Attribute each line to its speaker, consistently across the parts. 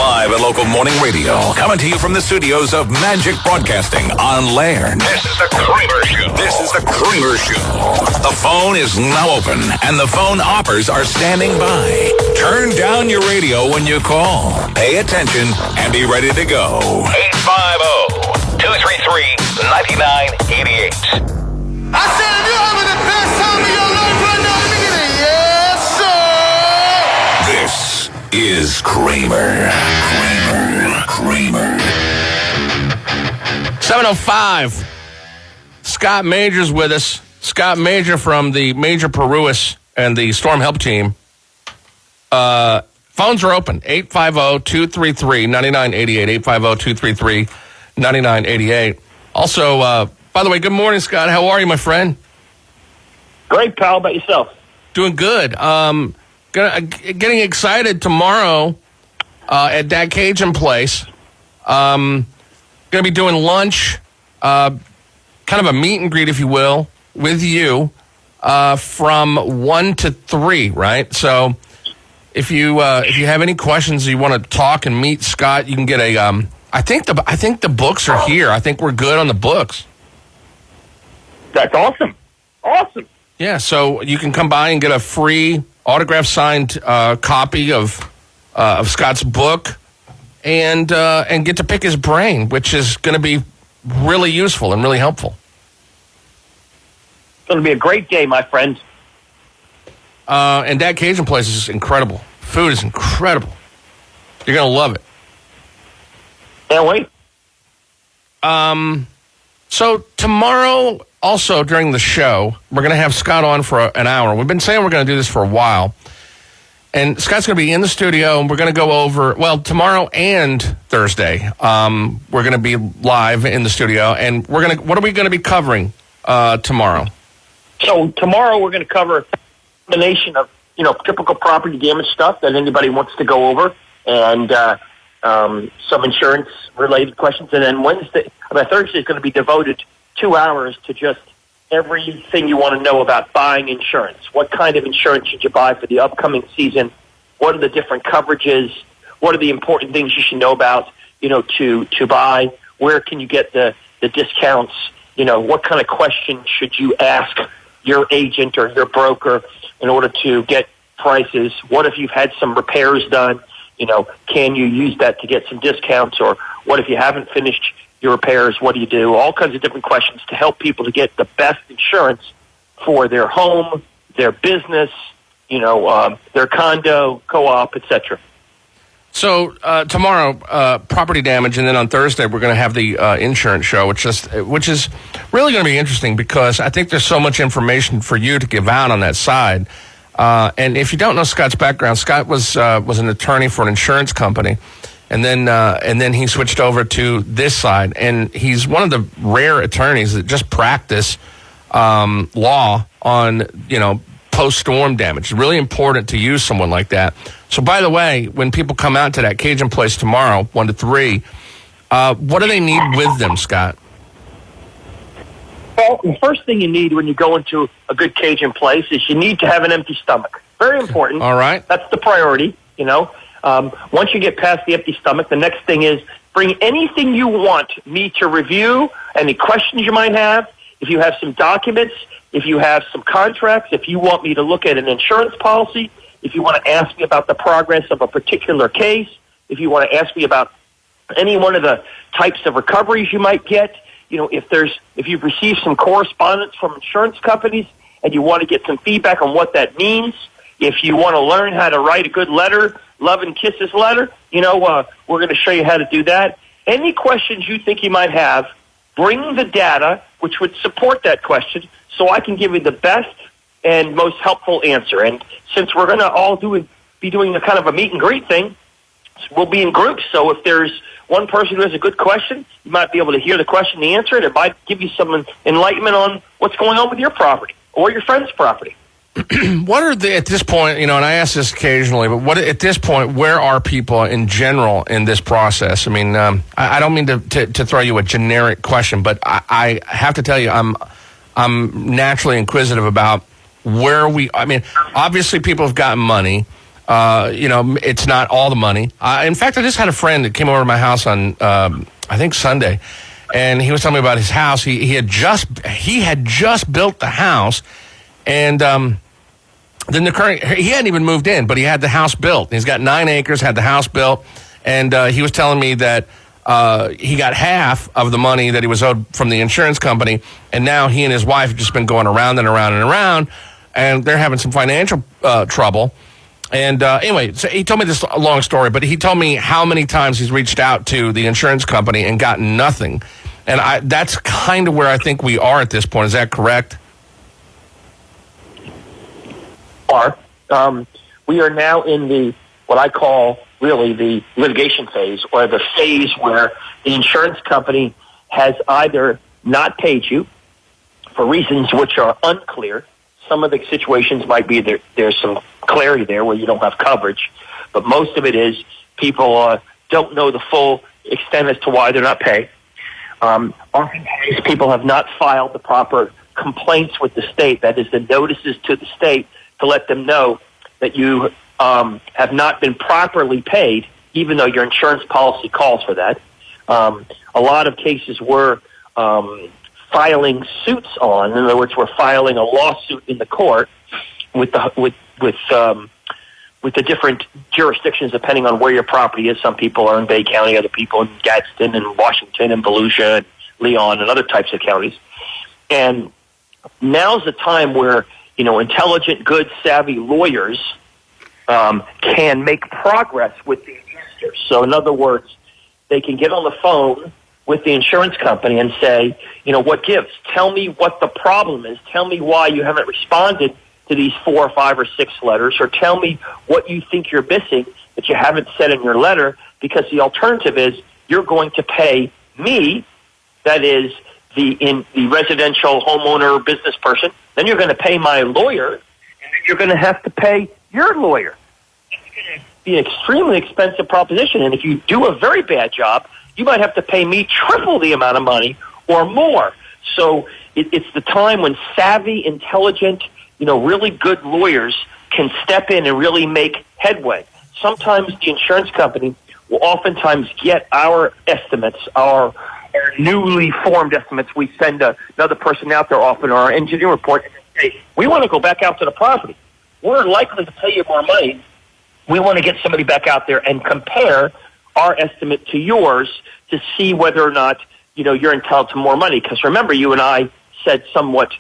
Speaker 1: Live at local morning radio, coming to you from the studios of Magic Broadcasting on Laird. This is the Kramer Show. This is the Kramer Show. The phone is now open, and the phone operators are standing by. Turn down your radio when you call. Pay attention and be ready to go. 850-233-9988.
Speaker 2: I said if you're having the best time of your life right now, look at it. Yes, sir.
Speaker 1: This is Kramer.
Speaker 3: 7:05. Scott Major's with us. Scott Major from the Major Parúas and the Storm Help Team. Phones are open. 850-233-9988. 850-233-9988. Also, by the way, good morning, Scott. How are you, my friend?
Speaker 4: Great, pal. How about yourself?
Speaker 3: Doing good. Getting excited tomorrow at that Cajun place. Going to be doing lunch, kind of a meet and greet, if you will, with you from 1 to 3, right? So if you have any questions, you want to talk and meet Scott, you can get a. I think the books are here. I think we're good on the books.
Speaker 4: That's awesome. Awesome.
Speaker 3: Yeah, so you can come by and get a free autograph signed copy of Scott's book, and get to pick his brain, which is going to be really useful and really helpful.
Speaker 4: It's going to be a great day, my friend.
Speaker 3: And that Cajun place is incredible. Food is incredible. You're going to love it.
Speaker 4: Can't wait.
Speaker 3: So tomorrow, also during the show, we're going to have Scott on for an hour. We've been saying we're going to do this for a while. And Scott's going to be in the studio, and we're going to go over, well, tomorrow and Thursday, we're going to be live in the studio. And what are we going to be covering tomorrow? So
Speaker 4: tomorrow we're going to cover a combination of, typical property damage stuff that anybody wants to go over, and some insurance-related questions. And then Thursday is going to be devoted 2 hours to just everything you want to know about buying insurance. What kind of insurance should you buy for the upcoming season? What are the different coverages? What are the important things you should know about, to buy? Where can you get the discounts? What kind of questions should you ask your agent or your broker in order to get prices? What if you've had some repairs done? Can you use that to get some discounts? Or what if you haven't finished your repairs? What do you do? All kinds of different questions to help people to get the best insurance for their home, their business, their condo, co-op, etc.
Speaker 3: So tomorrow, property damage, and then on Thursday we're going to have the insurance show, which is really going to be interesting because I think there's so much information for you to give out on that side. And if you don't know Scott's background, Scott was an attorney for an insurance company, and then he switched over to this side, and he's one of the rare attorneys that just practice law on post-storm damage. It's really important to use someone like that. So, by the way, when people come out to that Cajun place tomorrow, 1 to 3, what do they need with them, Scott?
Speaker 4: Well, the first thing you need when you go into a good Cajun place is you need to have an empty stomach. Very important.
Speaker 3: All right.
Speaker 4: That's the priority, Once you get past the empty stomach, the next thing is bring anything you want me to review, any questions you might have. If you have some documents, if you have some contracts, if you want me to look at an insurance policy, if you want to ask me about the progress of a particular case, if you want to ask me about any one of the types of recoveries you might get, if you've received some correspondence from insurance companies and you want to get some feedback on what that means, if you want to learn how to write a good letter, love and kisses letter, we're going to show you how to do that. Any questions you think you might have, bring the data which would support that question so I can give you the best and most helpful answer. And since we're going to all be doing a kind of a meet and greet thing, we'll be in groups. So if there's one person who has a good question, you might be able to hear the question and answer it. It might give you some enlightenment on what's going on with your property or your friend's property.
Speaker 3: What are at this point, and I ask this occasionally, but at this point, where are people in general in this process? I mean, I don't mean to throw you a generic question, but I have to tell you, I'm naturally inquisitive about where obviously people have gotten money. it's not all the money. In fact, I just had a friend that came over to my house on, I think Sunday, and he was telling me about his house. He had just built the house, and then he hadn't even moved in, but he had the house built. He's got 9 acres, had the house built, and he was telling me that he got half of the money that he was owed from the insurance company, and now he and his wife have just been going around and around and around, and they're having some financial trouble. And anyway, so he told me this long story, but he told me how many times he's reached out to the insurance company and gotten nothing. And that's kind of where I think we are at this point. Is that correct?
Speaker 4: We are now in what I call really the litigation phase, or the phase where the insurance company has either not paid you for reasons which are unclear. Some of the situations might be there's some clarity there where you don't have coverage, but most of it is people don't know the full extent as to why they're not paid. Oftentimes people have not filed the proper complaints with the state, that is the notices to the state to let them know that you have not been properly paid, even though your insurance policy calls for that. A lot of cases were filing suits on. In other words, we're filing a lawsuit in the court with the different jurisdictions depending on where your property is. Some people are in Bay County, other people in Gadsden and Washington and Volusia and Leon and other types of counties. And now's the time where intelligent, good, savvy lawyers can make progress with the adjusters. So in other words, they can get on the phone with the insurance company and say, what gives? Tell me what the problem is. Tell me why you haven't responded to these 4 or 5 or 6 letters, or tell me what you think you're missing that you haven't said in your letter, because the alternative is you're going to pay me, that is the residential homeowner business person, then you're going to pay my lawyer, and then you're going to have to pay your lawyer. It's going to be an extremely expensive proposition, and if you do a very bad job, you might have to pay me triple the amount of money or more. So it's the time when savvy, intelligent, really good lawyers can step in and really make headway. Sometimes the insurance company will oftentimes get our estimates, our newly formed estimates. We send another person out there often, or our engineering report, and say, we want to go back out to the property. We're likely to pay you more money. We want to get somebody back out there and compare our estimate to yours to see whether or not, you're entitled to more money. Because remember, you and I said somewhat,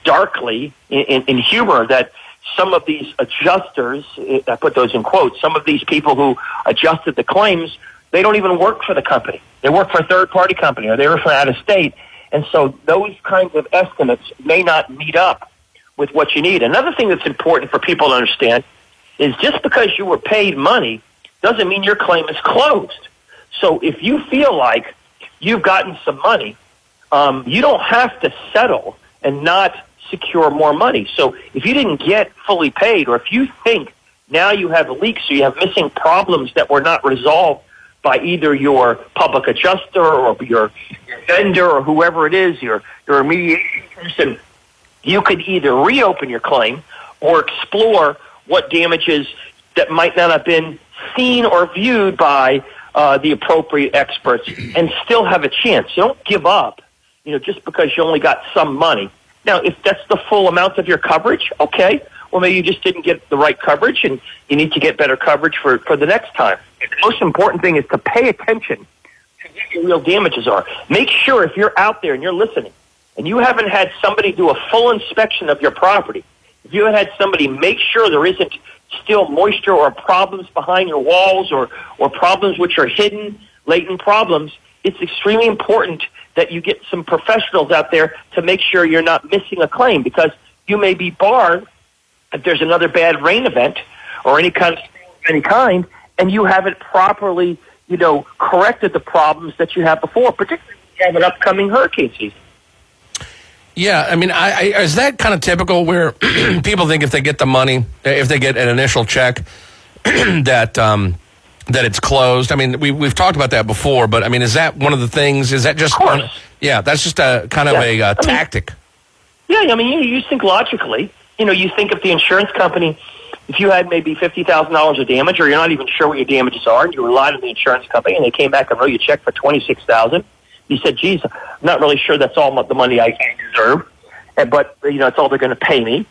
Speaker 4: darkly in humor that some of these adjusters, I put those in quotes, some of these people who adjusted the claims, they don't even work for the company. They work for a third-party company, or they were from out of state. And so those kinds of estimates may not meet up with what you need. Another thing that's important for people to understand is just because you were paid money doesn't mean your claim is closed. So if you feel like you've gotten some money, you don't have to settle and not secure more money. So if you didn't get fully paid, or if you think now you have leaks or you have missing problems that were not resolved by either your public adjuster or your vendor or whoever it is, your mediation person, you could either reopen your claim or explore what damages that might not have been seen or viewed by the appropriate experts and still have a chance. You don't give up, just because you only got some money. Now, if that's the full amount of your coverage, okay. Well, maybe you just didn't get the right coverage and you need to get better coverage for the next time. The most important thing is to pay attention to what your real damages are. Make sure if you're out there and you're listening and you haven't had somebody do a full inspection of your property, if you haven't had somebody make sure there isn't still moisture or problems behind your walls or problems which are hidden, latent problems, it's extremely important that you get some professionals out there to make sure you're not missing a claim, because you may be barred if there's another bad rain event or any kind and you haven't properly, corrected the problems that you had before, particularly if you have an upcoming hurricane season.
Speaker 3: Yeah, I mean, is that kind of typical where people think if they get the money, if they get an initial check, that it's closed? I mean, we've talked about that before, but I mean, is that one of the things? Is that just that's just a kind of a tactic?
Speaker 4: Yeah, I mean, you think logically. You think if the insurance company, if you had maybe $50,000 of damage, or you're not even sure what your damages are, and you relied on the insurance company, and they came back and wrote you a check for $26,000, you said, geez, I'm not really sure that's all the money I deserve, but it's all they're going to pay me.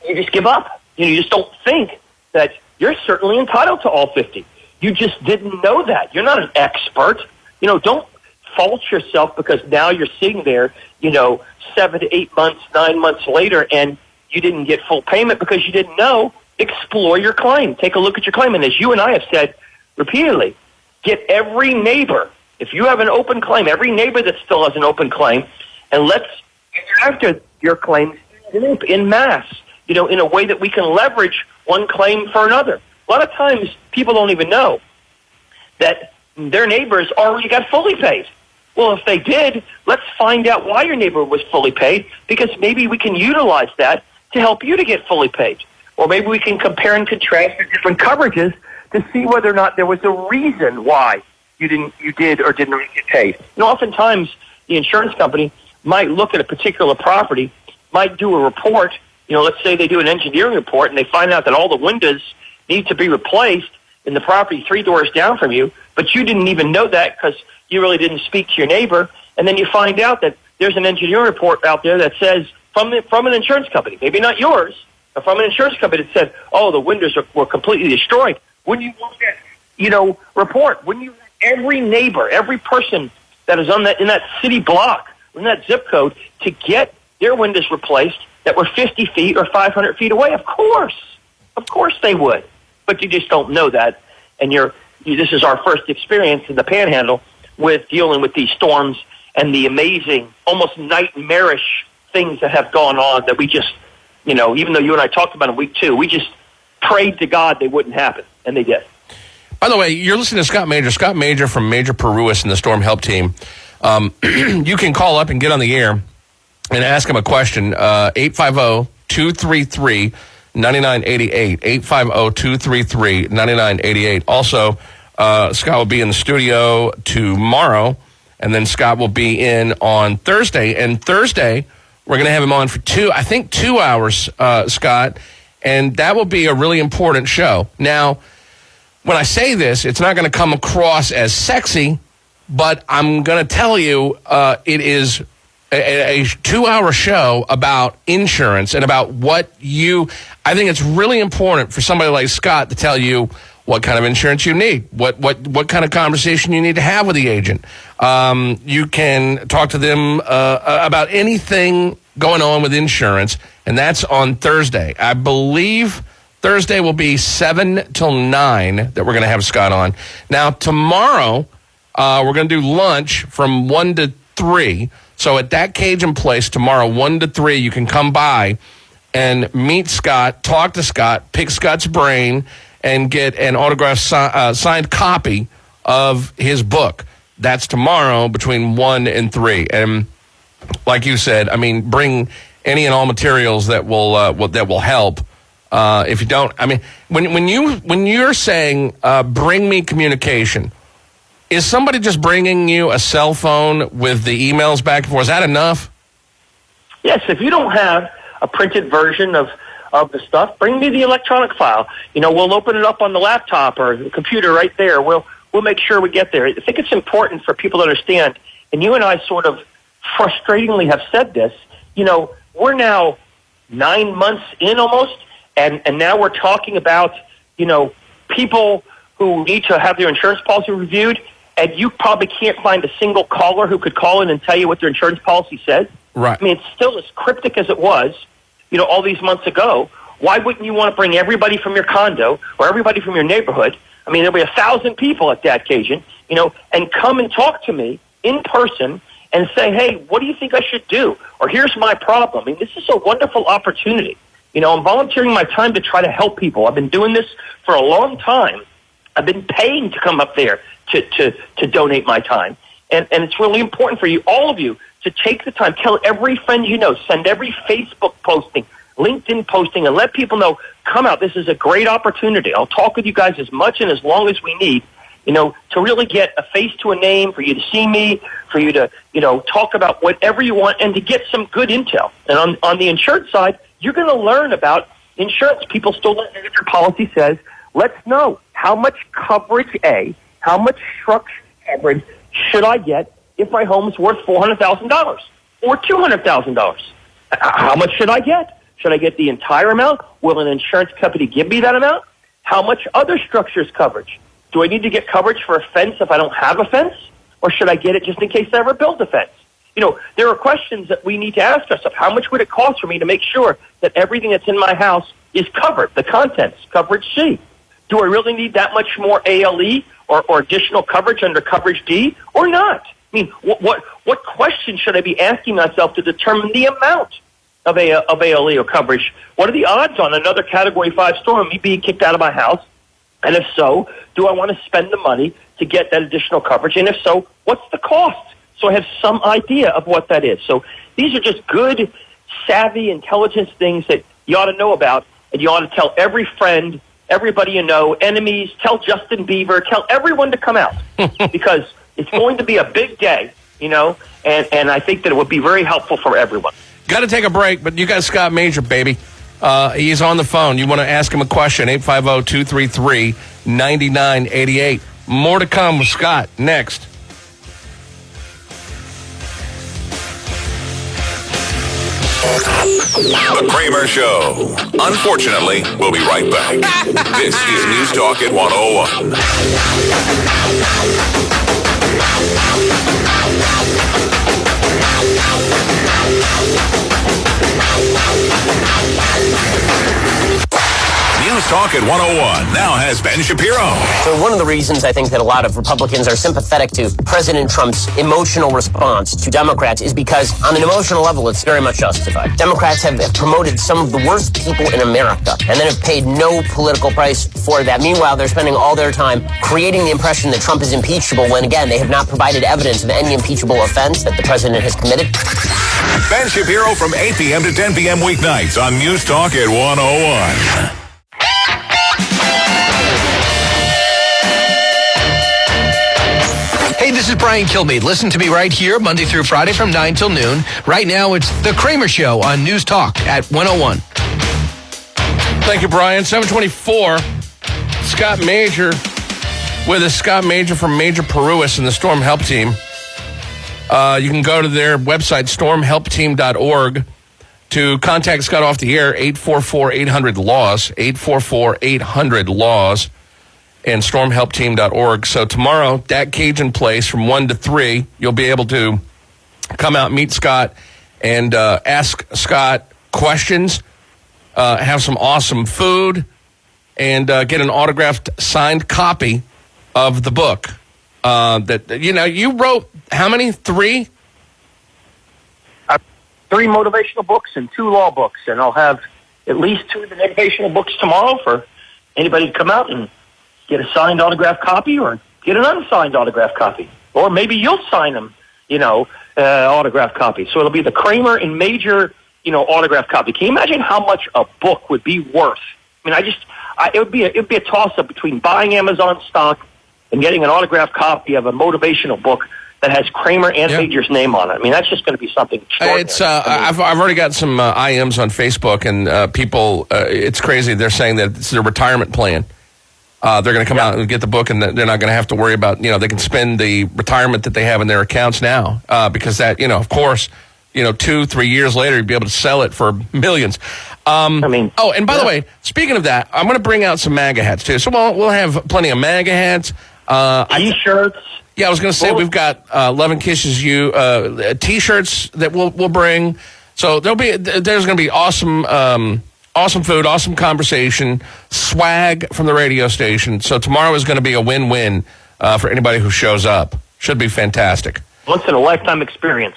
Speaker 4: You just give up. You just don't think that you're certainly entitled to all 50. You just didn't know that. You're not an expert. Don't fault yourself because now you're sitting there, 7 to 8 months, 9 months later, and you didn't get full payment because you didn't know. Explore your claim. Take a look at your claim. And as you and I have said repeatedly, get every neighbor, if you have an open claim, every neighbor that still has an open claim, and let's after your claim in mass, in a way that we can leverage one claim for another. A lot of times people don't even know that their neighbors already got fully paid. Well, if they did, let's find out why your neighbor was fully paid, because maybe we can utilize that to help you to get fully paid. Or maybe we can compare and contrast the different coverages to see whether or not there was a reason why you did or didn't get paid. Oftentimes the insurance company might look at a particular property, might do a report. Let's say they do an engineering report and they find out that all the windows need to be replaced in the property 3 doors down from you, but you didn't even know that because you really didn't speak to your neighbor. And then you find out that there's an engineering report out there that says from an insurance company, maybe not yours, but from an insurance company that said, oh, the windows were completely destroyed. Wouldn't you want that, report? Wouldn't you want every neighbor, every person that is in that city block, in that zip code, to get their windows replaced that were 50 feet or 500 feet away? Of course they would. But you just don't know that. And this is our first experience in the Panhandle with dealing with these storms and the amazing, almost nightmarish things that have gone on that we just, even though you and I talked about in week 2, we just prayed to God they wouldn't happen, and they did.
Speaker 3: By the way, you're listening to Scott Major from Major Parúas and the Storm Help Team. You can call up and get on the air and ask him a question, 850-233-9988, 850-233-9988. Also, Scott will be in the studio tomorrow, and then Scott will be in on Thursday. And Thursday, we're going to have him on for 2 hours, Scott, and that will be a really important show. Now, when I say this, it's not going to come across as sexy, but I'm going to tell you it is a 2-hour show about insurance and about I think it's really important for somebody like Scott to tell you what kind of insurance you need, what kind of conversation you need to have with the agent. You can talk to them about anything going on with insurance, and that's on Thursday. I believe Thursday will be 7 till 9 that we're going to have Scott on. Now, tomorrow, we're going to do lunch from 1 to 3. So at that Cajun place tomorrow, 1 to 3, you can come by and meet Scott, talk to Scott, pick Scott's brain, and get an autographed signed copy of his book. That's tomorrow between 1 and 3. And like you said, bring any and all materials that will help. If you don't, when you're saying bring me communication, is somebody just bringing you a cell phone with the emails back and forth? Is that enough?
Speaker 4: Yes. If you don't have a printed version of the stuff, bring me the electronic file. We'll open it up on the laptop or the computer right there. We'll make sure we get there. I think it's important for people to understand, and you and I sort of frustratingly have said this. We're now 9 months in almost, and now we're talking about, people who need to have their insurance policy reviewed, and you probably can't find a single caller who could call in and tell you what their insurance policy says.
Speaker 3: Right.
Speaker 4: It's still as cryptic as it was, all these months ago. Why wouldn't you want to bring everybody from your condo or everybody from your neighborhood? There'll be 1,000 people at that occasion, and come and talk to me in person and say, hey, what do you think I should do? Or here's my problem. This is a wonderful opportunity. I'm volunteering my time to try to help people. I've been doing this for a long time. I've been paying to come up there to donate my time. And it's really important for you, all of you, to take the time. Tell every friend you know. Send every Facebook posting, LinkedIn posting, and let people know, come out. This is a great opportunity. I'll talk with you guys as much and as long as we need, to really get a face to a name, for you to see me, for you to, talk about whatever you want, and to get some good intel. And on the insurance side, you're going to learn about insurance. People still don't know what your policy says. Let's know how much coverage how much structured coverage should I get if my home's worth $400,000 or $200,000? How much should I get? Should I get the entire amount? Will an insurance company give me that amount? How much other structures coverage? Do I need to get coverage for a fence if I don't have a fence? Or should I get it just in case I ever build a fence? There are questions that we need to ask ourselves. How much would it cost for me to make sure that everything that's in my house is covered, the contents, coverage C? Do I really need that much more ALE or additional coverage under coverage D or not? I mean, what question should I be asking myself to determine the amount of ALE or coverage? What are the odds on another Category 5 storm, me being kicked out of my house? And if so, do I want to spend the money to get that additional coverage? And if so, what's the cost? So I have some idea of what that is. So these are just good, savvy, intelligence things that you ought to know about, and you ought to tell every friend, everybody you know, enemies, tell Justin Bieber, tell everyone to come out because it's going to be a big day, and I think that it would be very helpful for everyone.
Speaker 3: Got to take a break, but you got Scott Major, baby. He's on the phone. You want to ask him a question, 850-233-9988. More to come with Scott next.
Speaker 1: The Kramer Show. Unfortunately, we'll be right back. This is News Talk at 101. News Talk at 101 now has Ben Shapiro.
Speaker 5: So one of the reasons I think that a lot of Republicans are sympathetic to President Trump's emotional response to Democrats is because on an emotional level, it's very much justified. Democrats have promoted some of the worst people in America and then have paid no political price for that. Meanwhile, they're spending all their time creating the impression that Trump is impeachable when, again, they have not provided evidence of any impeachable offense that the president has committed.
Speaker 1: Ben Shapiro from 8 p.m. to 10 p.m. weeknights on News Talk at 101.
Speaker 6: Hey, this is Brian Kilmeade. Listen to me right here, Monday through Friday from 9 till noon. Right now, it's The Kramer Show on News Talk at 101.
Speaker 3: Thank you, Brian. 724. Scott Major with us. Scott Major from Major Parúas and the Storm Help Team. You can go to their website, stormhelpteam.org, to contact Scott off the air, 844-800-LAWS, 844-800-LAWS. And stormhelpteam.org. So tomorrow, that Cajun Place from 1 to 3, you'll be able to come out, meet Scott, and ask Scott questions, have some awesome food, and get an autographed signed copy of the book. You wrote how many? 3?
Speaker 4: 3 motivational books and 2 law books. And I'll have at least 2 of the motivational books tomorrow for anybody to come out and get a signed autographed copy or get an unsigned autographed copy. Or maybe you'll sign them, autographed copy. So it'll be the Kramer and Major, autographed copy. Can you imagine how much a book would be worth? I mean, it would be a toss-up between buying Amazon stock and getting an autographed copy of a motivational book that has Kramer and Major's name on it. I mean, that's just going to be something extraordinary.
Speaker 3: It's I've already got some IMs on Facebook, and people, it's crazy. They're saying that it's their retirement plan. They're going to come out and get the book, and they're not going to have to worry about, they can spend the retirement that they have in their accounts now, because that, of course, 2-3 years later, you'd be able to sell it for millions. And by the way, speaking of that, I'm going to bring out some MAGA hats, too. So we'll have plenty of MAGA hats.
Speaker 4: T-shirts.
Speaker 3: Yeah, I was going to say we've got Love and Kisses You T-shirts that we'll bring. So there's going to be awesome food, awesome conversation, swag from the radio station. So tomorrow is going to be a win-win for anybody who shows up. Should be fantastic.
Speaker 4: Once in a lifetime experience.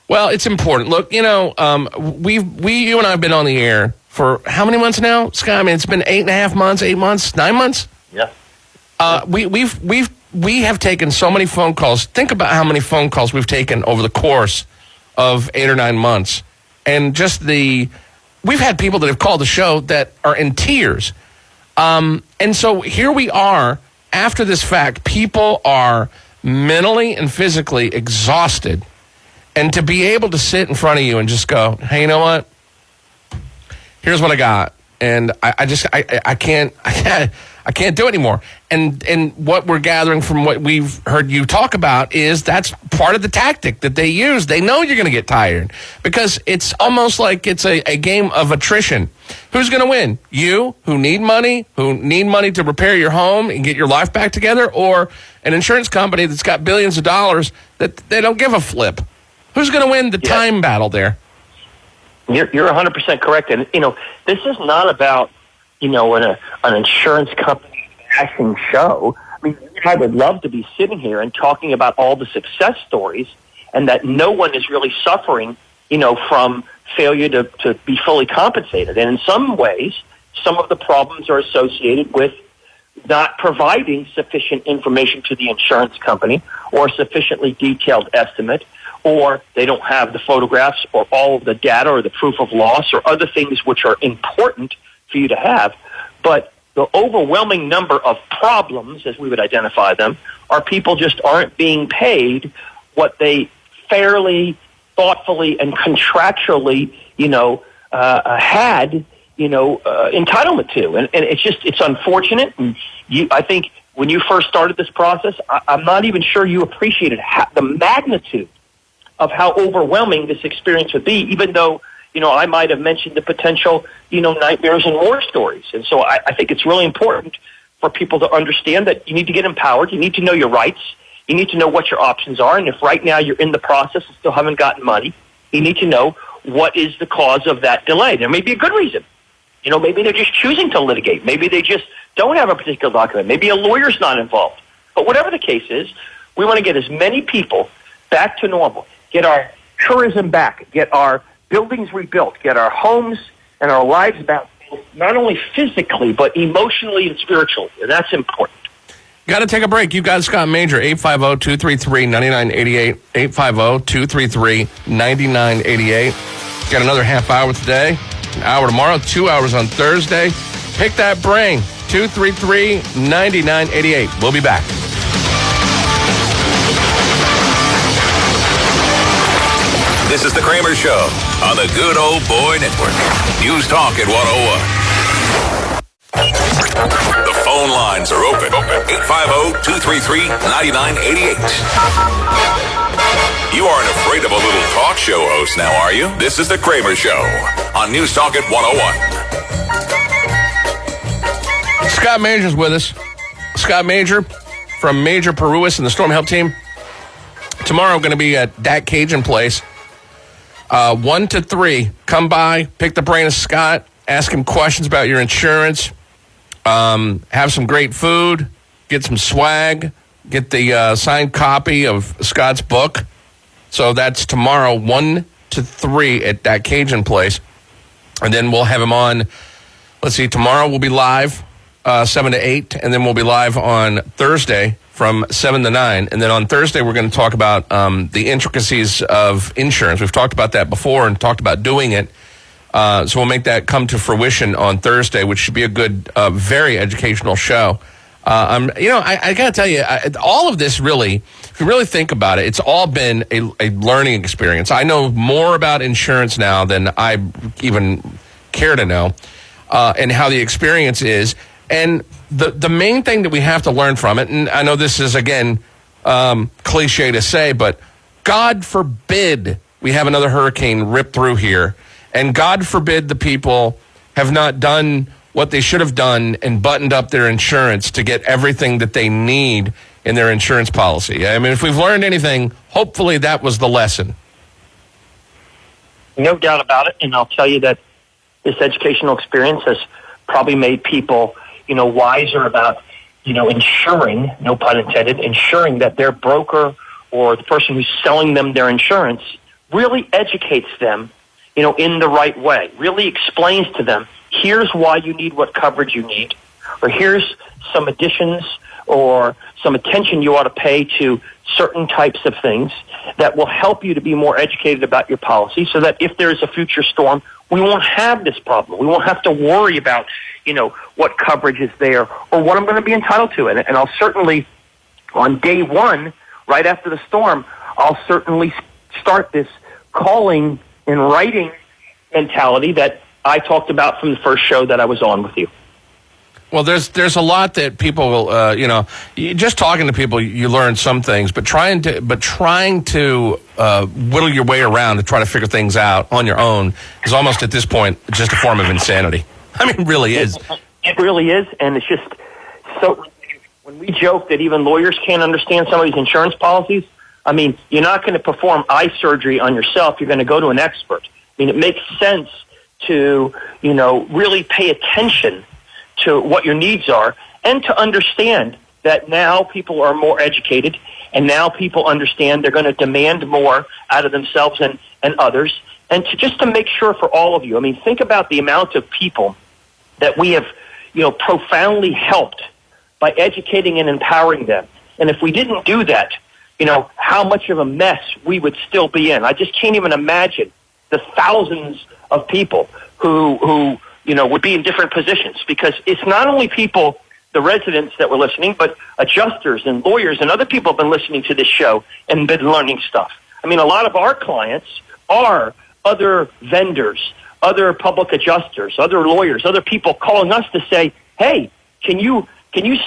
Speaker 3: Well, it's important. Look, you and I have been on the air for how many months now, Scott? I mean, it's been 8.5 months, 8 months, 9 months.
Speaker 4: Yeah.
Speaker 3: We have taken so many phone calls. Think about how many phone calls we've taken over the course of 8 or 9 months, and just we've had people that have called the show that are in tears. And so here we are after this fact. People are mentally and physically exhausted. And to be able to sit in front of you and just go, hey, you know what? Here's what I got. and I can't do it anymore. And what we're gathering from what we've heard you talk about is that's part of the tactic that they use. They know you're going to get tired because it's almost like it's a game of attrition. Who's going to win? You, who need money to repair your home and get your life back together, or an insurance company that's got billions of dollars that they don't give a flip? Who's going to win the time battle there?
Speaker 4: You're 100% correct. And, this is not about, an insurance company bashing show. I mean, I would love to be sitting here and talking about all the success stories and that no one is really suffering, from failure to be fully compensated. And in some ways, some of the problems are associated with not providing sufficient information to the insurance company or sufficiently detailed estimate, or they don't have the photographs or all of the data or the proof of loss or other things which are important for you to have. But the overwhelming number of problems, as we would identify them, are people just aren't being paid what they fairly, thoughtfully, and contractually, had, entitlement to. And it's unfortunate. And I think when you first started this process, I'm not even sure you appreciated the magnitude of how overwhelming this experience would be, even though, I might have mentioned the potential, nightmares and war stories. And so I think it's really important for people to understand that you need to get empowered. You need to know your rights. You need to know what your options are. And if right now you're in the process and still haven't gotten money, you need to know what is the cause of that delay. There may be a good reason. Maybe they're just choosing to litigate. Maybe they just don't have a particular document. Maybe a lawyer's not involved. But whatever the case is, we want to get as many people back to normal, get our tourism back, get our buildings rebuilt, get our homes and our lives back, not only physically, but emotionally and spiritually. And that's important.
Speaker 3: Got to take a break. You got Scott Major, 850-233-9988, 850-233-9988. Got another half hour today, an hour tomorrow, 2 hours on Thursday. Pick that brain, 233-9988. We'll be back.
Speaker 1: This is the Kramer Show on the Good Old Boy Network. News Talk at 101. The phone lines are open. 850-233-9988. You aren't afraid of a little talk show host now, are you? This is the Kramer Show on News Talk at 101.
Speaker 3: Scott Major's with us. Scott Major from Major Parúas and the Storm Help Team. Tomorrow going to be at that Cajun Place. 1 to 3, come by, pick the brain of Scott, ask him questions about your insurance, have some great food, get some swag, get the signed copy of Scott's book. So that's tomorrow, 1 to 3 at that Cajun Place. And then we'll have him on, tomorrow we'll be live 7 to 8, and then we'll be live on Thursday from 7 to 9. And then on Thursday, we're going to talk about the intricacies of insurance. We've talked about that before and talked about doing it. So we'll make that come to fruition on Thursday, which should be a good, very educational show. I got to tell you, all of this really, if you really think about it, it's all been a learning experience. I know more about insurance now than I even care to know, and how the experience is. And the main thing that we have to learn from it, and I know this is, again, cliche to say, but God forbid we have another hurricane rip through here, and God forbid the people have not done what they should have done and buttoned up their insurance to get everything that they need in their insurance policy. I mean, if we've learned anything, hopefully that was the lesson.
Speaker 4: No doubt about it, and I'll tell you that this educational experience has probably made people wiser about, ensuring, no pun intended, ensuring that their broker or the person who's selling them their insurance really educates them, in the right way, really explains to them, here's why you need what coverage you need, or here's some additions or some attention you ought to pay to certain types of things that will help you to be more educated about your policy so that if there's a future storm, we won't have this problem. We won't have to worry about, what coverage is there or what I'm going to be entitled to. And I'll certainly, on day one, right after the storm, I'll certainly start this calling and writing mentality that I talked about from the first show that I was on with you.
Speaker 3: Well, there's a lot that people will, just talking to people, you learn some things, but trying to whittle your way around to try to figure things out on your own is almost at this point just a form of insanity. I mean, it really is.
Speaker 4: It really is, and it's just so. When we joke that even lawyers can't understand some of these insurance policies, I mean, you're not going to perform eye surgery on yourself. You're going to go to an expert. I mean, it makes sense to, really pay attention to what your needs are and to understand that now people are more educated and now people understand they're going to demand more out of themselves and others. And to make sure for all of you, I mean, think about the amount of people that we have, profoundly helped by educating and empowering them. And if we didn't do that, how much of a mess we would still be in. I just can't even imagine the thousands of people who would be in different positions, because it's not only people, the residents that were listening, but adjusters and lawyers and other people have been listening to this show and been learning stuff. I mean, a lot of our clients are other vendors, other public adjusters, other lawyers, other people calling us to say, hey, can you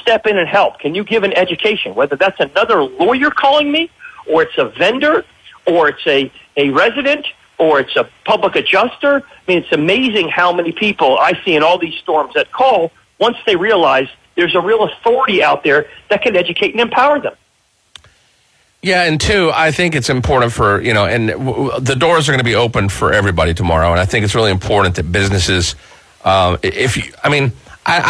Speaker 4: step in and help? Can you give an education? Whether that's another lawyer calling me, or it's a vendor, or it's a resident, or it's a public adjuster. I mean, it's amazing how many people I see in all these storms that call once they realize there's a real authority out there that can educate and empower them.
Speaker 3: Yeah, and two, I think it's important for, and the doors are going to be open for everybody tomorrow, and I think it's really important that businesses, I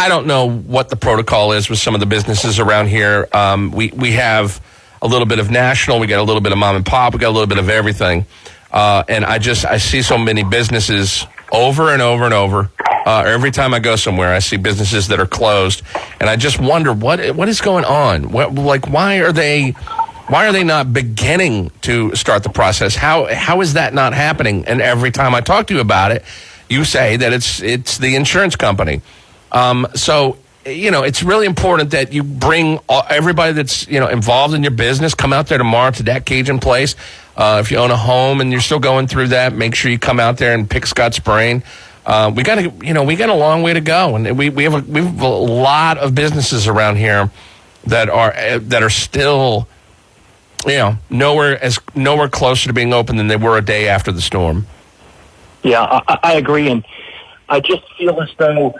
Speaker 3: don't know what the protocol is with some of the businesses around here. We have a little bit of national, we got a little bit of mom and pop, we got a little bit of everything. And I see so many businesses over and over and over. Every time I go somewhere, I see businesses that are closed, and I just wonder what is going on. Why are they not beginning to start the process? How is that not happening? And every time I talk to you about it, you say that it's the insurance company. So it's really important that you bring everybody that's involved in your business. Come out there tomorrow to that Cajun Place. If you own a home and you're still going through that, make sure you come out there and pick Scott's brain. We got a long way to go, and we have a lot of businesses around here that are still, nowhere closer to being open than they were a day after the storm.
Speaker 4: Yeah, I agree, and I just feel as though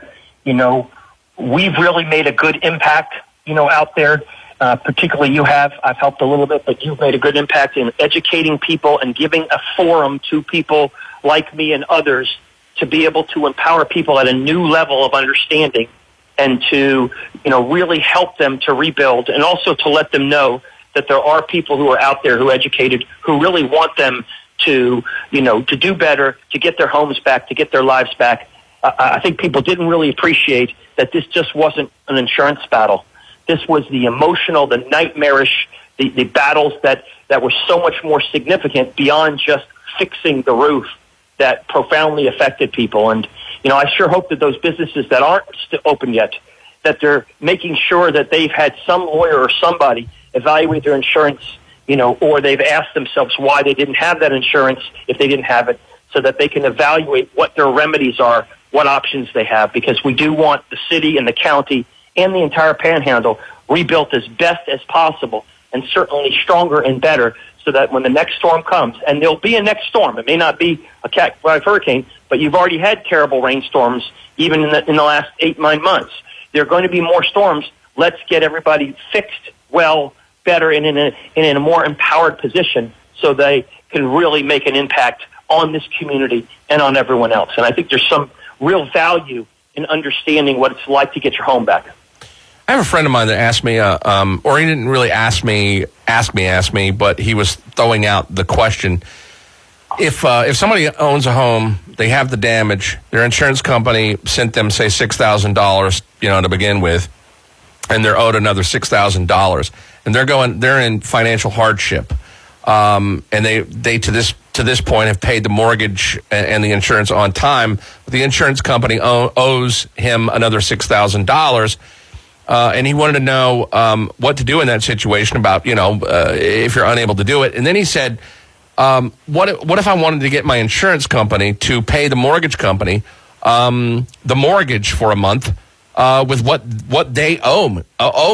Speaker 4: we've really made a good impact, out there. Particularly you have. I've helped a little bit, but you've made a good impact in educating people and giving a forum to people like me and others to be able to empower people at a new level of understanding and to, really help them to rebuild, and also to let them know that there are people who are out there who are educated, who really want them to, to do better, to get their homes back, to get their lives back. I think people didn't really appreciate that this just wasn't an insurance battle. This was the emotional, the nightmarish, the battles that were so much more significant beyond just fixing the roof that profoundly affected people. And, I sure hope that those businesses that aren't still open yet, that they're making sure that they've had some lawyer or somebody evaluate their insurance, or they've asked themselves why they didn't have that insurance if they didn't have it, so that they can evaluate what their remedies are, what options they have, because we do want the city and the county and the entire panhandle rebuilt as best as possible, and certainly stronger and better, so that when the next storm comes, and there'll be a next storm, it may not be a Cat 5 hurricane, but you've already had terrible rainstorms even in the last 8-9 months. There are going to be more storms. Let's get everybody fixed well, better, and in a more empowered position, so they can really make an impact on this community and on everyone else. And I think there's some real value in understanding what it's like to get your home back.
Speaker 3: I have a friend of mine that asked me, or he didn't really ask me, but he was throwing out the question: if somebody owns a home, they have the damage, their insurance company sent them, say, $6,000, to begin with, and they're owed another $6,000, and they're in financial hardship, and they to this point have paid the mortgage and the insurance on time, but the insurance company owes him another $6,000. And he wanted to know what to do in that situation about, if you're unable to do it. And then he said, what if I wanted to get my insurance company to pay the mortgage company the mortgage for a month with what they owe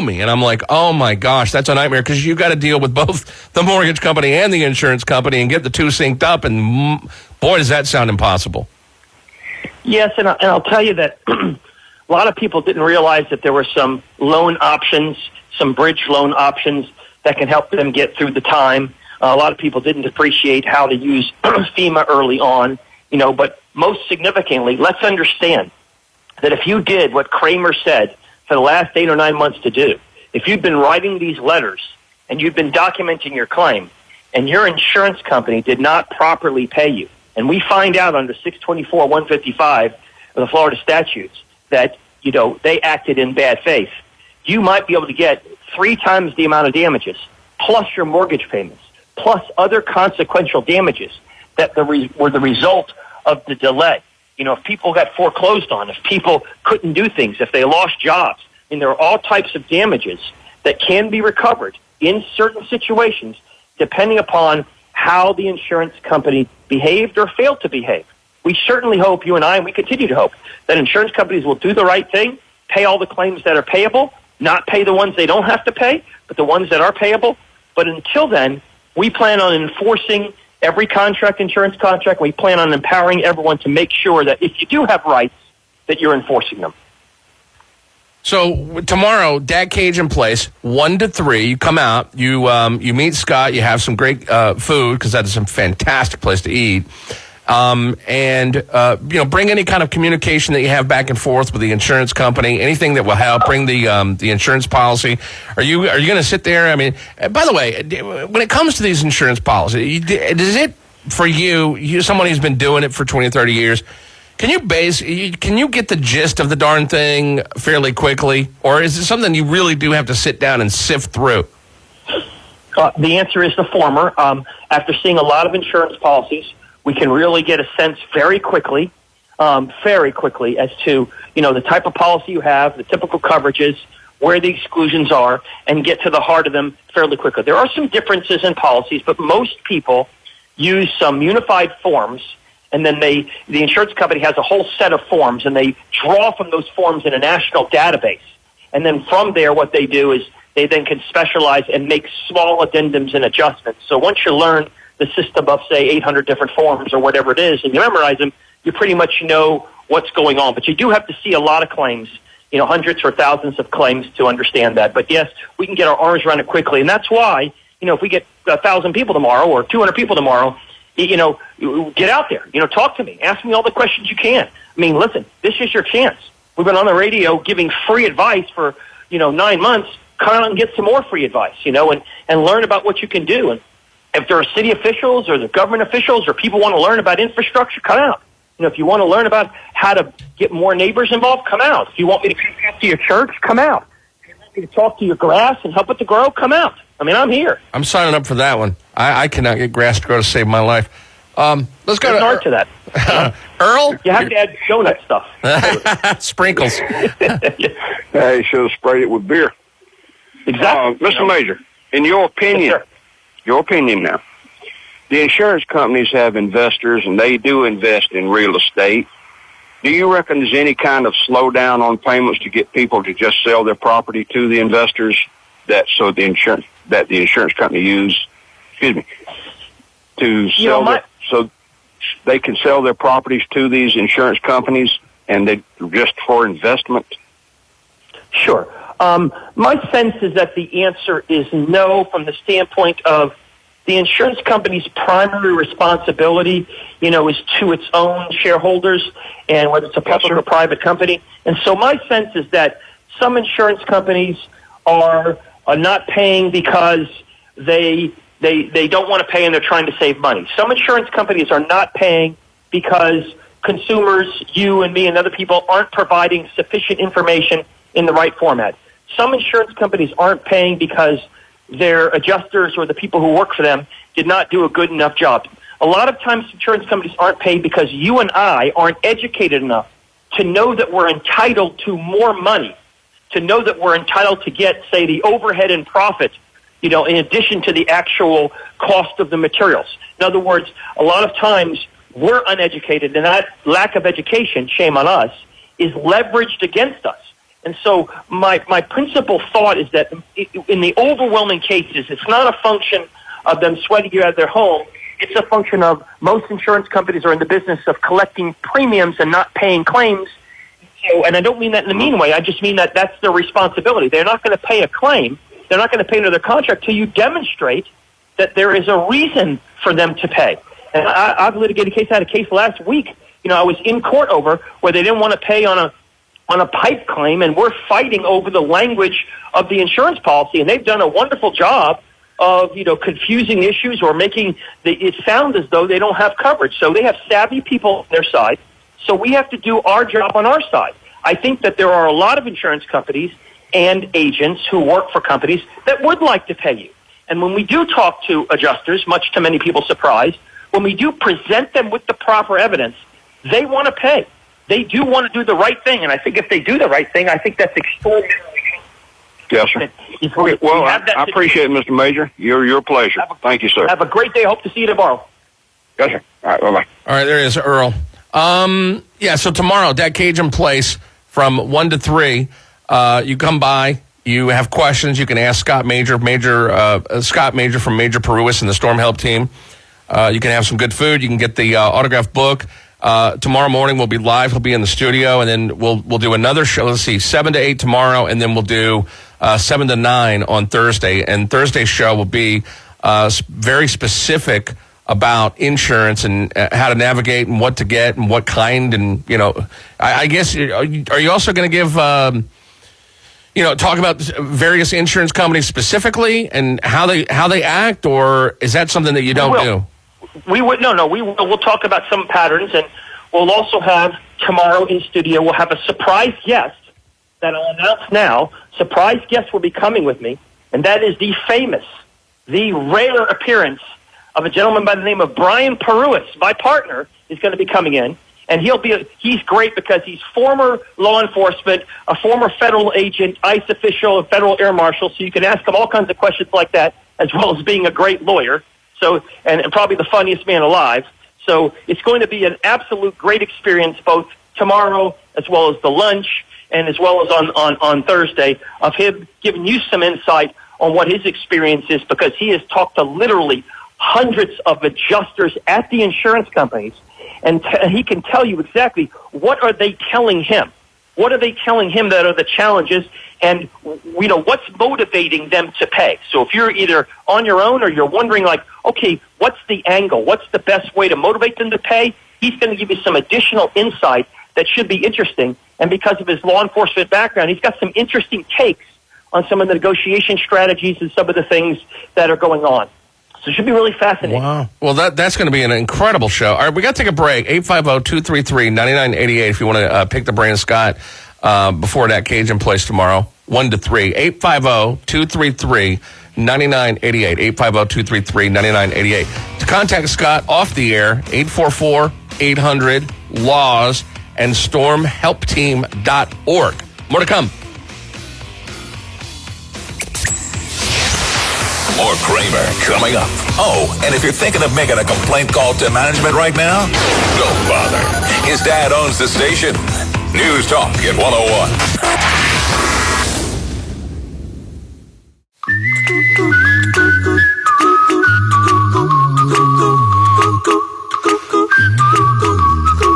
Speaker 3: me. And I'm like, oh, my gosh, that's a nightmare because you got to deal with both the mortgage company and the insurance company and get the two synced up. And, boy, does that sound impossible.
Speaker 4: Yes, and I'll tell you that a lot of people didn't realize that there were some loan options, some bridge loan options that can help them get through the time. A lot of people didn't appreciate how to use FEMA early on, but most significantly, let's understand that if you did what Kramer said for the last 8 or 9 months to do, if you'd been writing these letters and you'd been documenting your claim and your insurance company did not properly pay you, and we find out under 624-155 of the Florida statutes that, they acted in bad faith, you might be able to get 3 times the amount of damages, plus your mortgage payments, plus other consequential damages that were the result of the delay. If people got foreclosed on, if people couldn't do things, if they lost jobs, there are all types of damages that can be recovered in certain situations depending upon how the insurance company behaved or failed to behave. We certainly hope, you and I, and we continue to hope, that insurance companies will do the right thing, pay all the claims that are payable, not pay the ones they don't have to pay, but the ones that are payable. But until then, we plan on enforcing every insurance contract. We plan on empowering everyone to make sure that if you do have rights, that you're enforcing them.
Speaker 3: So tomorrow, Dad Cage in place, 1 to 3. You come out, you meet Scott, you have some great food because that's some fantastic place to eat, and bring any kind of communication that you have back and forth with the insurance company, anything that will help. Bring the insurance policy. Are you going to sit there? I mean, by the way, when it comes to these insurance policies, is it for you someone who's been doing it for 20 or 30 years? Can you get the gist of the darn thing fairly quickly, or is it something you really do have to sit down and sift through?
Speaker 4: The answer is the former. After seeing a lot of insurance policies, we can really get a sense very quickly as to the type of policy you have, the typical coverages, where the exclusions are, and get to the heart of them fairly quickly. There are some differences in policies, but most people use some unified forms. And then the insurance company has a whole set of forms, and they draw from those forms in a national database. And then from there, what they do is they then can specialize and make small addendums and adjustments. So once you learn the system of, say, 800 different forms or whatever it is, and you memorize them, you pretty much know what's going on. But you do have to see a lot of claims, hundreds or thousands of claims to understand that. But yes, we can get our arms around it quickly. And that's why, if we get 1,000 people tomorrow or 200 people tomorrow, get out there, talk to me, ask me all the questions you can. I mean, listen, this is your chance. We've been on the radio giving free advice for, 9 months. Come out and get some more free advice, and learn about what you can do. And if there are city officials or the government officials or people want to learn about infrastructure, come out. If you want to learn about how to get more neighbors involved, come out. If you want me to come to your church, come out. If you want me to talk to your grass and help it to grow, come out. I mean, I'm here.
Speaker 3: I'm signing up for that one. I cannot get grass to grow to save my life. Let's go
Speaker 4: to that.
Speaker 3: Earl?
Speaker 4: You have to add donut stuff.
Speaker 3: Sprinkles.
Speaker 7: Hey, you should have sprayed it with beer.
Speaker 4: Exactly.
Speaker 7: Mr. Major, in your opinion, now, the insurance companies have investors, and they do invest in real estate. Do you reckon there's any kind of slowdown on payments to get people to just sell their property to the investors that the insurance company use? To sell so they can sell their properties to these insurance companies, and they just for investment?
Speaker 4: Sure. My sense is that the answer is no, from the standpoint of the insurance company's primary responsibility, is to its own shareholders, and whether it's a public or private company. And so my sense is that some insurance companies are not paying because they don't want to pay and they're trying to save money. Some insurance companies are not paying because consumers, you and me and other people, aren't providing sufficient information in the right format. Some insurance companies aren't paying because their adjusters or the people who work for them did not do a good enough job. A lot of times insurance companies aren't paid because you and I aren't educated enough to know that we're entitled to more money, to know that we're entitled to get, say, the overhead and profit, in addition to the actual cost of the materials. In other words, a lot of times we're uneducated, and that lack of education, shame on us, is leveraged against us. And so my principal thought is that in the overwhelming cases, it's not a function of them sweating you out of their home. It's a function of most insurance companies are in the business of collecting premiums and not paying claims. So, and I don't mean that in a mean way. I just mean that that's their responsibility. They're not going to pay a claim. They're not going to pay under their contract till you demonstrate that there is a reason for them to pay. And I've litigated a case. I had a case last week. I was in court over where they didn't want to pay on a pipe claim, and we're fighting over the language of the insurance policy. And they've done a wonderful job of confusing issues or making it sound as though they don't have coverage. So they have savvy people on their side. So we have to do our job on our side. I think that there are a lot of insurance companies and agents who work for companies that would like to pay you. And when we do talk to adjusters, much to many people's surprise, when we do present them with the proper evidence, they want to pay. They do want to do the right thing. And I think if they do the right thing, I think that's extraordinary.
Speaker 7: Yes, sir. Well, I appreciate it, Mr. Major. Your pleasure. Thank you, sir.
Speaker 4: Have a great day. Hope to see you tomorrow.
Speaker 7: Yes, sir. All right, bye-bye.
Speaker 3: All right, there is Earl. So tomorrow, that Cajun Place from 1 to 3, you come by. You have questions. You can ask Scott Major from Major Parúas and the Storm Help Team. You can have some good food. You can get the autographed book. Tomorrow morning we'll be live. He'll be in the studio, and then we'll do another show. Let's see, 7 to 8 tomorrow, and then we'll do 7 to 9 on Thursday. And Thursday's show will be very specific about insurance and how to navigate and what to get and what kind. And I guess are you also going to give talk about various insurance companies specifically and how they act, or is that something that you don't do?
Speaker 4: We would no. We will. We'll talk about some patterns, and we'll also have tomorrow in studio. We'll have a surprise guest that I'll announce now. Surprise guest will be coming with me, and that is the rare appearance of a gentleman by the name of Brian Parúas. My partner is going to be coming in, and he's great because he's former law enforcement, a former federal agent, ICE official, a federal air marshal. So you can ask him all kinds of questions like that, as well as being a great lawyer. So, and probably the funniest man alive. So it's going to be an absolute great experience, both tomorrow as well as the lunch and as well as on Thursday, of him giving you some insight on what his experience is, because he has talked to literally hundreds of adjusters at the insurance companies, and he can tell you exactly what are they telling him. What are they telling him that are the challenges, and what's motivating them to pay? So if you're either on your own or you're wondering, like, okay, what's the angle? What's the best way to motivate them to pay? He's going to give you some additional insight that should be interesting. And because of his law enforcement background, he's got some interesting takes on some of the negotiation strategies and some of the things that are going on. So it should be really fascinating.
Speaker 3: Wow. Well, that's going to be an incredible show. All right, we got to take a break. 850-233-9988 if you want to pick the brain of Scott before that Cajun Place tomorrow, 1 to 3. 850-233-9988. 850-233-9988. To contact Scott off the air, 844-800-LAWS and stormhelpteam.org. More to come.
Speaker 1: More Kramer coming up. Oh, and if you're thinking of making a complaint call to management right now, don't bother. His dad owns the station. News Talk at 101.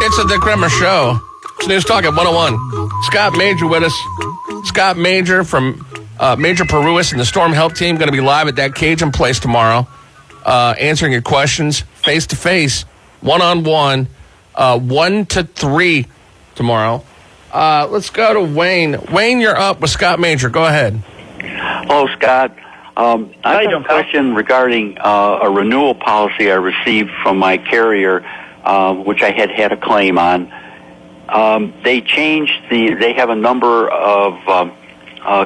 Speaker 3: It's the Kramer Show. It's News Talk at 101. Scott Major with us. Scott Major from Major Parúas and the Storm Help Team going to be live at that Cajun Place tomorrow, answering your questions face-to-face, one-on-one, 1 to 3 tomorrow. Let's go to Wayne. Wayne, you're up with Scott Major. Go ahead.
Speaker 8: Hello, Scott. I have a question regarding a renewal policy I received from my carrier, which I had a claim on. They they have a number of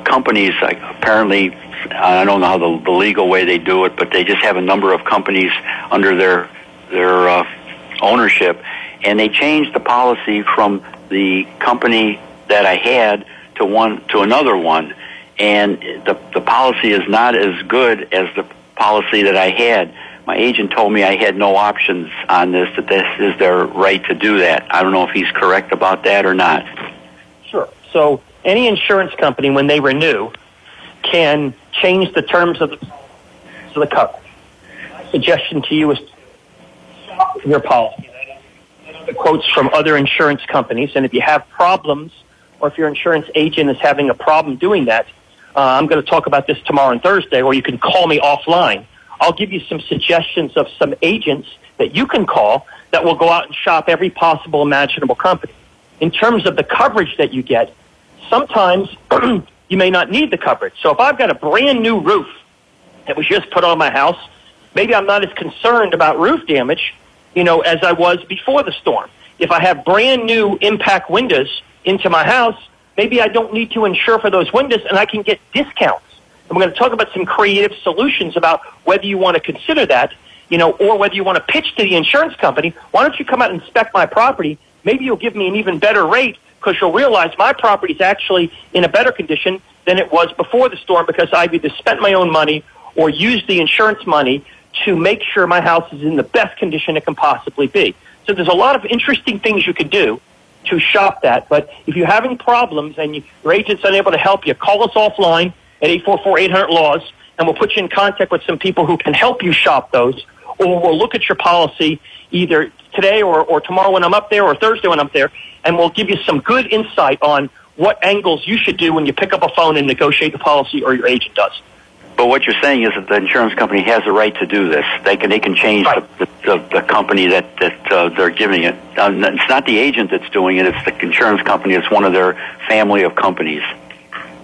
Speaker 8: companies, apparently, I don't know how the legal way they do it, but they just have a number of companies under their ownership, and they changed the policy from the company that I had to another one, and the policy is not as good as the policy that I had. My agent told me I had no options on this, that this is their right to do that. I don't know if he's correct about that or not.
Speaker 4: Sure. So any insurance company, when they renew, can change the terms of the coverage. My suggestion to you is shop your policy. The quotes from other insurance companies, and if you have problems, or if your insurance agent is having a problem doing that, I'm going to talk about this tomorrow and Thursday, or you can call me offline. I'll give you some suggestions of some agents that you can call that will go out and shop every possible imaginable company. In terms of the coverage that you get, sometimes you may not need the coverage. So if I've got a brand new roof that was just put on my house, maybe I'm not as concerned about roof damage, as I was before the storm. If I have brand new impact windows into my house, maybe I don't need to insure for those windows and I can get discounts. And we're going to talk about some creative solutions about whether you want to consider that, or whether you want to pitch to the insurance company. Why don't you come out and inspect my property? Maybe you'll give me an even better rate because you'll realize my property is actually in a better condition than it was before the storm because I've either spent my own money or used the insurance money to make sure my house is in the best condition it can possibly be. So there's a lot of interesting things you could do to shop that. But if you have any problems and your agent's unable to help you, call us offline at 844-800-LAWS, and we'll put you in contact with some people who can help you shop those, or we'll look at your policy either today or tomorrow when I'm up there or Thursday when I'm there, and we'll give you some good insight on what angles you should do when you pick up a phone and negotiate the policy or your agent does.
Speaker 8: But what you're saying is that the insurance company has the right to do this. They can change
Speaker 4: right.
Speaker 8: the company that they're giving it. It's not the agent that's doing it. It's the insurance company. It's one of their family of companies.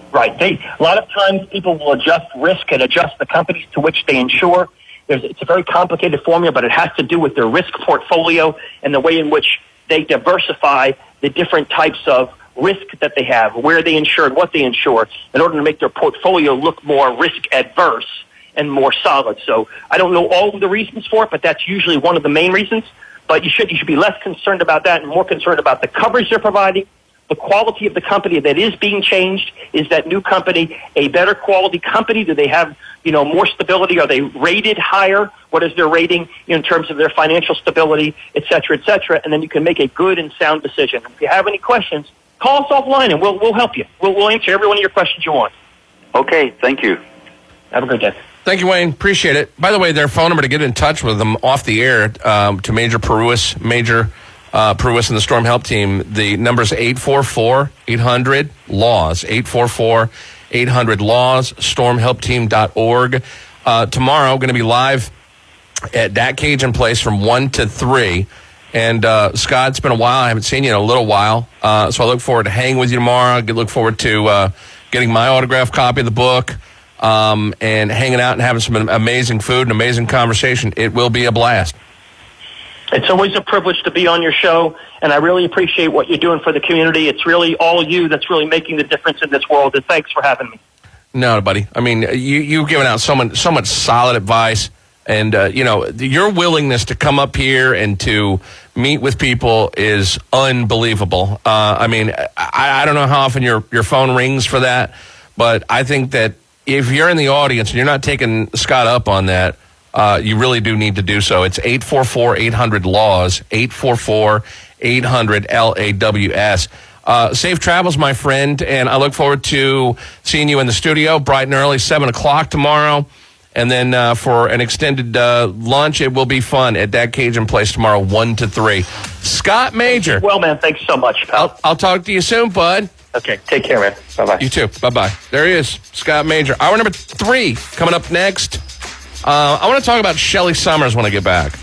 Speaker 4: Right. A lot of times people will adjust risk and adjust the companies to which they insure. It's a very complicated formula, but it has to do with their risk portfolio and the way in which they diversify the different types of risk that they have, where they insure and what they insure, in order to make their portfolio look more risk adverse and more solid. So I don't know all of the reasons for it, but that's usually one of the main reasons. But you should be less concerned about that and more concerned about the coverage they're providing, the quality of the company that is being changed. Is that new company a better quality company? Do they have more stability? Are they rated higher? What is their rating in terms of their financial stability, et cetera, et cetera? And then you can make a good and sound decision. If you have any questions, call us offline and we'll help you. We'll answer every one of your questions you want.
Speaker 8: Okay, thank you.
Speaker 4: Have a good day.
Speaker 3: Thank you, Wayne. Appreciate it. By the way, their phone number to get in touch with them off the air to Major Parúas and the Storm Help Team, the number is 844-800-LAWS, 844-800-LAWS, stormhelpteam.org. Tomorrow, going to be live at Dat Cajun Place from 1 to 3. And, Scott, it's been a while. I haven't seen you in a little while. So I look forward to hanging with you tomorrow. I look forward to getting my autographed copy of the book and hanging out and having some amazing food and amazing conversation. It will be a blast.
Speaker 4: It's always a privilege to be on your show, and I really appreciate what you're doing for the community. It's really all you that's really making the difference in this world, and thanks for having me.
Speaker 3: No, buddy. I mean, you've given out so much solid advice, and, your willingness to come up here and to meet with people is unbelievable. I mean, I don't know how often your phone rings for that, but I think that if you're in the audience and you're not taking Scott up on that, you really do need to do so. It's 844-800-LAWS, 844-800-LAWS. Safe travels, my friend, and I look forward to seeing you in the studio bright and early, 7 o'clock tomorrow. And then for an extended lunch, it will be fun at Dat Cajun Place tomorrow, 1 to 3. Scott Major.
Speaker 4: Well, man, thanks so much, pal.
Speaker 3: I'll talk to you soon, bud.
Speaker 4: Okay, take care, man. Bye-bye.
Speaker 3: You too. Bye-bye. There he is, Scott Major. Hour number 3 coming up next. I want to talk about Shelly Summers when I get back,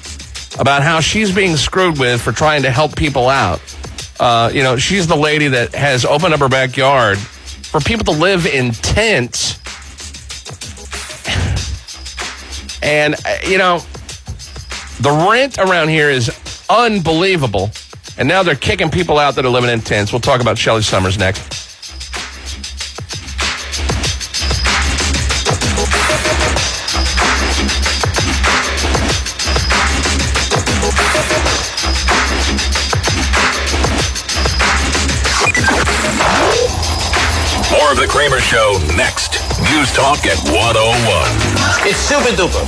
Speaker 3: about how she's being screwed with for trying to help people out. She's the lady that has opened up her backyard for people to live in tents. And, the rent around here is unbelievable. And now they're kicking people out that are living in tents. We'll talk about Shelly Summers next.
Speaker 1: More of The Kramer Show next. News Talk at 101.
Speaker 5: It's super duper.